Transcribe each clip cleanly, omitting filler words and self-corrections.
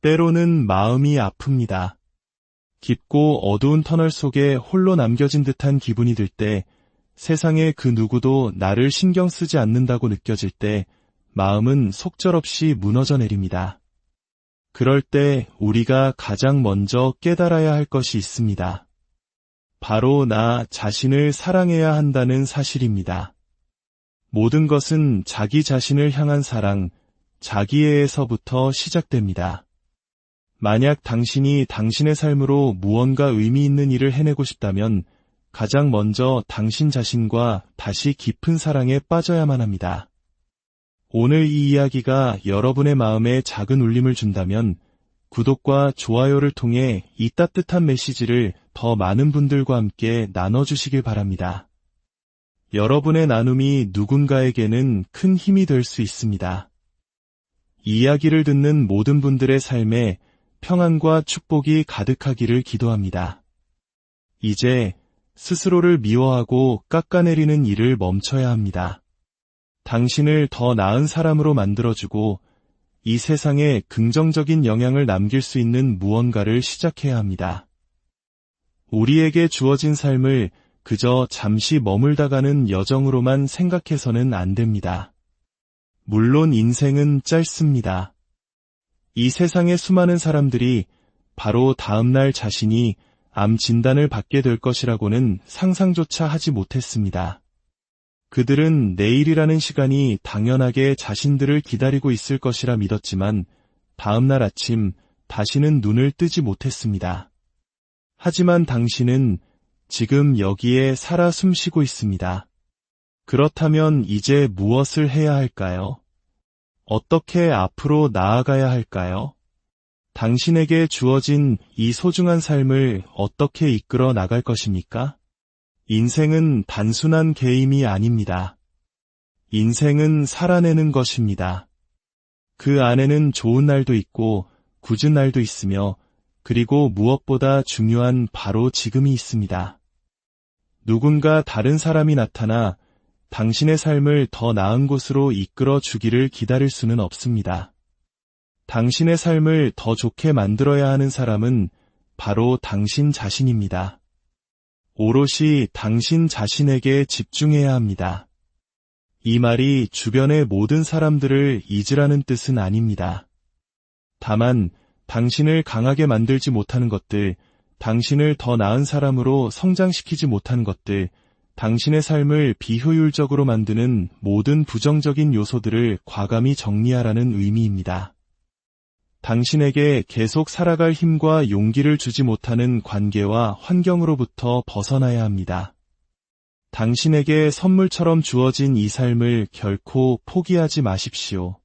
때로는 마음이 아픕니다. 깊고 어두운 터널 속에 홀로 남겨진 듯한 기분이 들 때, 세상에 그 누구도 나를 신경 쓰지 않는다고 느껴질 때, 마음은 속절없이 무너져 내립니다. 그럴 때 우리가 가장 먼저 깨달아야 할 것이 있습니다. 바로 나 자신을 사랑해야 한다는 사실입니다. 모든 것은 자기 자신을 향한 사랑, 자기애에서부터 시작됩니다. 만약 당신이 당신의 삶으로 무언가 의미 있는 일을 해내고 싶다면 가장 먼저 당신 자신과 다시 깊은 사랑에 빠져야만 합니다. 오늘 이 이야기가 여러분의 마음에 작은 울림을 준다면 구독과 좋아요를 통해 이 따뜻한 메시지를 더 많은 분들과 함께 나눠주시길 바랍니다. 여러분의 나눔이 누군가에게는 큰 힘이 될 수 있습니다. 이 이야기를 듣는 모든 분들의 삶에 평안과 축복이 가득하기를 기도합니다. 이제 스스로를 미워하고 깎아내리는 일을 멈춰야 합니다. 당신을 더 나은 사람으로 만들어주고 이 세상에 긍정적인 영향을 남길 수 있는 무언가를 시작해야 합니다. 우리에게 주어진 삶을 그저 잠시 머물다가는 여정으로만 생각해서는 안 됩니다. 물론 인생은 짧습니다. 이 세상의 수많은 사람들이 바로 다음날 자신이 암 진단을 받게 될 것이라고는 상상조차 하지 못했습니다. 그들은 내일이라는 시간이 당연하게 자신들을 기다리고 있을 것이라 믿었지만 다음날 아침 다시는 눈을 뜨지 못했습니다. 하지만 당신은 지금 여기에 살아 숨쉬고 있습니다. 그렇다면 이제 무엇을 해야 할까요? 어떻게 앞으로 나아가야 할까요? 당신에게 주어진 이 소중한 삶을 어떻게 이끌어 나갈 것입니까? 인생은 단순한 게임이 아닙니다. 인생은 살아내는 것입니다. 그 안에는 좋은 날도 있고 굳은 날도 있으며 그리고 무엇보다 중요한 바로 지금이 있습니다. 누군가 다른 사람이 나타나 당신의 삶을 더 나은 곳으로 이끌어 주기를 기다릴 수는 없습니다. 당신의 삶을 더 좋게 만들어야 하는 사람은 바로 당신 자신입니다. 오롯이 당신 자신에게 집중해야 합니다. 이 말이 주변의 모든 사람들을 잊으라는 뜻은 아닙니다. 다만 당신을 강하게 만들지 못하는 것들, 당신을 더 나은 사람으로 성장시키지 못하는 것들, 당신의 삶을 비효율적으로 만드는 모든 부정적인 요소들을 과감히 정리하라는 의미입니다. 당신에게 계속 살아갈 힘과 용기를 주지 못하는 관계와 환경으로부터 벗어나야 합니다. 당신에게 선물처럼 주어진 이 삶을 결코 포기하지 마십시오.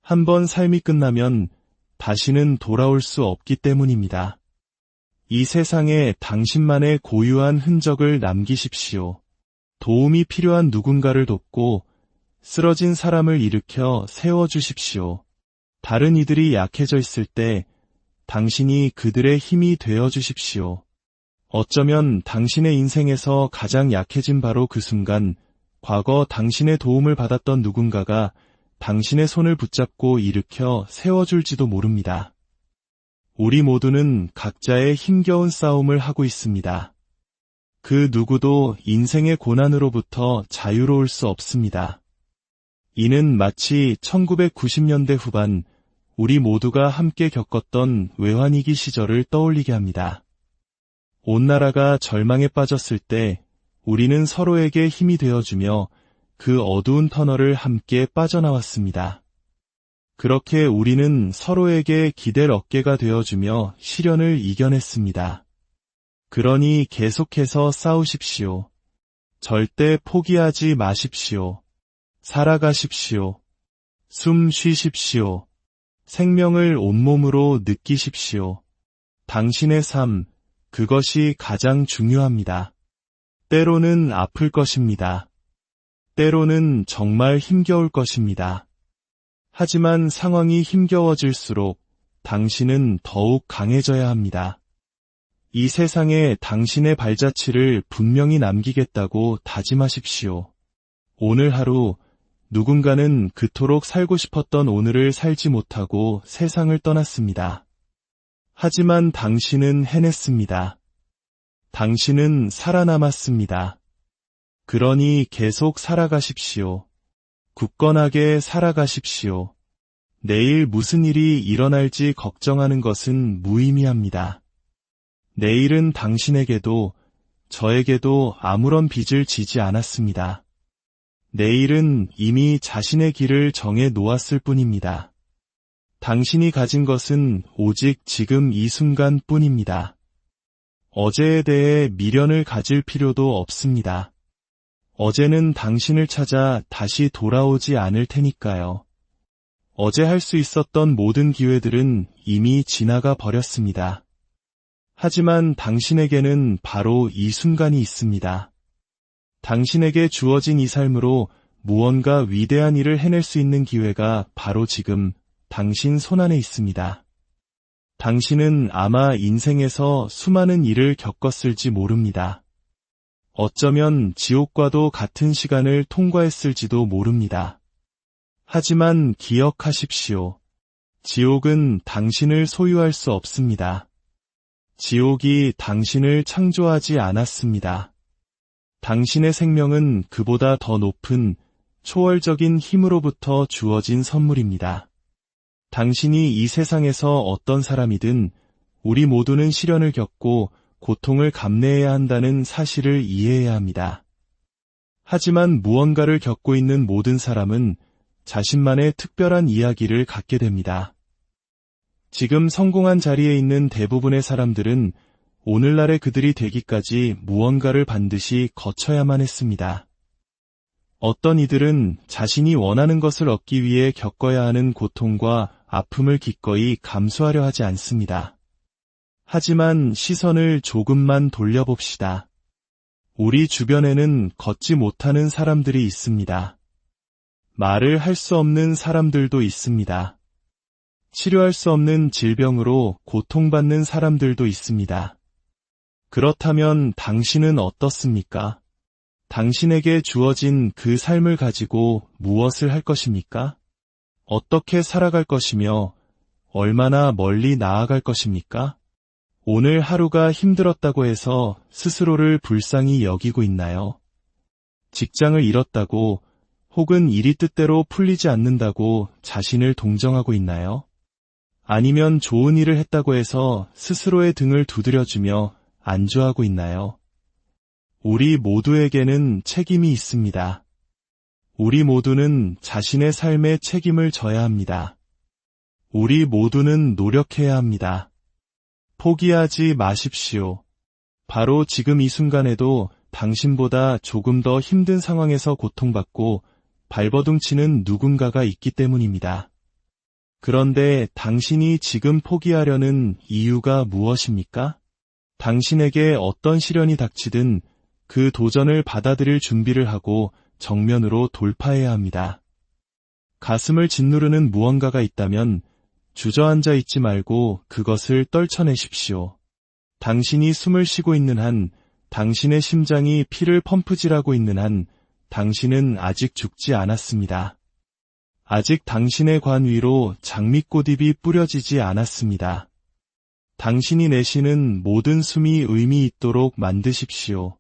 한번 삶이 끝나면 다시는 돌아올 수 없기 때문입니다. 이 세상에 당신만의 고유한 흔적을 남기십시오. 도움이 필요한 누군가를 돕고 쓰러진 사람을 일으켜 세워주십시오. 다른 이들이 약해져 있을 때 당신이 그들의 힘이 되어주십시오. 어쩌면 당신의 인생에서 가장 약해진 바로 그 순간, 과거 당신의 도움을 받았던 누군가가 당신의 손을 붙잡고 일으켜 세워줄지도 모릅니다. 우리 모두는 각자의 힘겨운 싸움을 하고 있습니다. 그 누구도 인생의 고난으로부터 자유로울 수 없습니다. 이는 마치 1990년대 후반 우리 모두가 함께 겪었던 외환위기 시절을 떠올리게 합니다. 온 나라가 절망에 빠졌을 때 우리는 서로에게 힘이 되어주며 그 어두운 터널을 함께 빠져나왔습니다. 그렇게 우리는 서로에게 기댈 어깨가 되어주며 시련을 이겨냈습니다. 그러니 계속해서 싸우십시오. 절대 포기하지 마십시오. 살아가십시오. 숨 쉬십시오. 생명을 온몸으로 느끼십시오. 당신의 삶, 그것이 가장 중요합니다. 때로는 아플 것입니다. 때로는 정말 힘겨울 것입니다. 하지만 상황이 힘겨워질수록 당신은 더욱 강해져야 합니다. 이 세상에 당신의 발자취를 분명히 남기겠다고 다짐하십시오. 오늘 하루 누군가는 그토록 살고 싶었던 오늘을 살지 못하고 세상을 떠났습니다. 하지만 당신은 해냈습니다. 당신은 살아남았습니다. 그러니 계속 살아가십시오. 굳건하게 살아가십시오. 내일 무슨 일이 일어날지 걱정하는 것은 무의미합니다. 내일은 당신에게도 저에게도 아무런 빚을 지지 않았습니다. 내일은 이미 자신의 길을 정해 놓았을 뿐입니다. 당신이 가진 것은 오직 지금 이 순간 뿐입니다. 어제에 대해 미련을 가질 필요도 없습니다. 어제는 당신을 찾아 다시 돌아오지 않을 테니까요. 어제 할 수 있었던 모든 기회들은 이미 지나가 버렸습니다. 하지만 당신에게는 바로 이 순간이 있습니다. 당신에게 주어진 이 삶으로 무언가 위대한 일을 해낼 수 있는 기회가 바로 지금 당신 손안에 있습니다. 당신은 아마 인생에서 수많은 일을 겪었을지 모릅니다. 어쩌면 지옥과도 같은 시간을 통과했을지도 모릅니다. 하지만 기억하십시오. 지옥은 당신을 소유할 수 없습니다. 지옥이 당신을 창조하지 않았습니다. 당신의 생명은 그보다 더 높은 초월적인 힘으로부터 주어진 선물입니다. 당신이 이 세상에서 어떤 사람이든 우리 모두는 시련을 겪고 고통을 감내해야 한다는 사실을 이해해야 합니다. 하지만 무언가를 겪고 있는 모든 사람은 자신만의 특별한 이야기를 갖게 됩니다. 지금 성공한 자리에 있는 대부분의 사람들은 오늘날의 그들이 되기까지 무언가를 반드시 거쳐야만 했습니다. 어떤 이들은 자신이 원하는 것을 얻기 위해 겪어야 하는 고통과 아픔을 기꺼이 감수하려 하지 않습니다. 하지만 시선을 조금만 돌려봅시다. 우리 주변에는 걷지 못하는 사람들이 있습니다. 말을 할 수 없는 사람들도 있습니다. 치료할 수 없는 질병으로 고통받는 사람들도 있습니다. 그렇다면 당신은 어떻습니까? 당신에게 주어진 그 삶을 가지고 무엇을 할 것입니까? 어떻게 살아갈 것이며 얼마나 멀리 나아갈 것입니까? 오늘 하루가 힘들었다고 해서 스스로를 불쌍히 여기고 있나요? 직장을 잃었다고 혹은 일이 뜻대로 풀리지 않는다고 자신을 동정하고 있나요? 아니면 좋은 일을 했다고 해서 스스로의 등을 두드려주며 안주하고 있나요? 우리 모두에게는 책임이 있습니다. 우리 모두는 자신의 삶에 책임을 져야 합니다. 우리 모두는 노력해야 합니다. 포기하지 마십시오. 바로 지금 이 순간에도 당신보다 조금 더 힘든 상황에서 고통받고 발버둥치는 누군가가 있기 때문입니다. 그런데 당신이 지금 포기하려는 이유가 무엇입니까? 당신에게 어떤 시련이 닥치든 그 도전을 받아들일 준비를 하고 정면으로 돌파해야 합니다. 가슴을 짓누르는 무언가가 있다면 주저앉아 있지 말고 그것을 떨쳐내십시오. 당신이 숨을 쉬고 있는 한, 당신의 심장이 피를 펌프질하고 있는 한, 당신은 아직 죽지 않았습니다. 아직 당신의 관 위로 장미꽃잎이 뿌려지지 않았습니다. 당신이 내쉬는 모든 숨이 의미 있도록 만드십시오.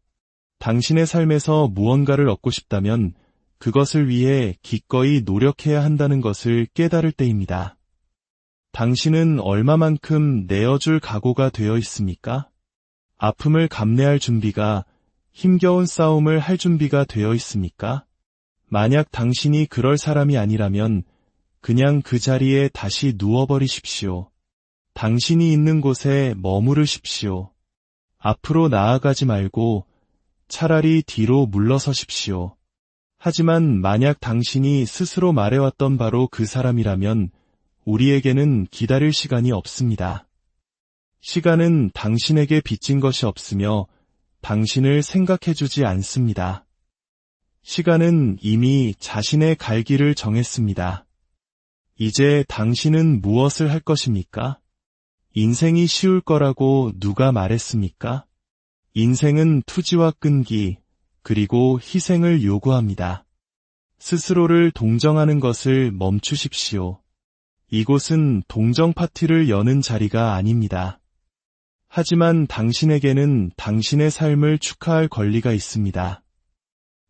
당신의 삶에서 무언가를 얻고 싶다면 그것을 위해 기꺼이 노력해야 한다는 것을 깨달을 때입니다. 당신은 얼마만큼 내어줄 각오가 되어 있습니까? 아픔을 감내할 준비가, 힘겨운 싸움을 할 준비가 되어 있습니까? 만약 당신이 그럴 사람이 아니라면 그냥 그 자리에 다시 누워버리십시오. 당신이 있는 곳에 머무르십시오. 앞으로 나아가지 말고 차라리 뒤로 물러서십시오. 하지만 만약 당신이 스스로 말해왔던 바로 그 사람이라면 우리에게는 기다릴 시간이 없습니다. 시간은 당신에게 빚진 것이 없으며 당신을 생각해주지 않습니다. 시간은 이미 자신의 갈 길을 정했습니다. 이제 당신은 무엇을 할 것입니까? 인생이 쉬울 거라고 누가 말했습니까? 인생은 투지와 끈기, 그리고 희생을 요구합니다. 스스로를 동정하는 것을 멈추십시오. 이곳은 동정 파티를 여는 자리가 아닙니다. 하지만 당신에게는 당신의 삶을 축하할 권리가 있습니다.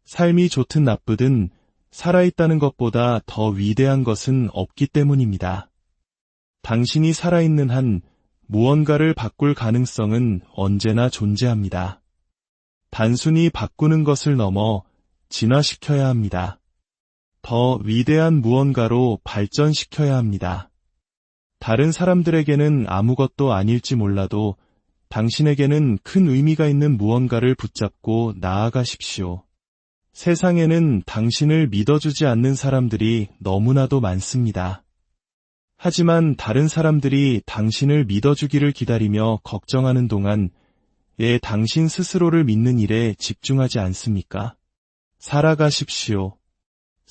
삶이 좋든 나쁘든 살아있다는 것보다 더 위대한 것은 없기 때문입니다. 당신이 살아있는 한 무언가를 바꿀 가능성은 언제나 존재합니다. 단순히 바꾸는 것을 넘어 진화시켜야 합니다. 더 위대한 무언가로 발전시켜야 합니다. 다른 사람들에게는 아무것도 아닐지 몰라도 당신에게는 큰 의미가 있는 무언가를 붙잡고 나아가십시오. 세상에는 당신을 믿어주지 않는 사람들이 너무나도 많습니다. 하지만 다른 사람들이 당신을 믿어주기를 기다리며 걱정하는 동안 당신 스스로를 믿는 일에 집중하지 않습니까? 살아가십시오.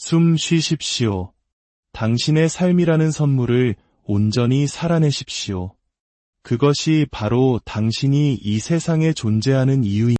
숨 쉬십시오. 당신의 삶이라는 선물을 온전히 살아내십시오. 그것이 바로 당신이 이 세상에 존재하는 이유입니다.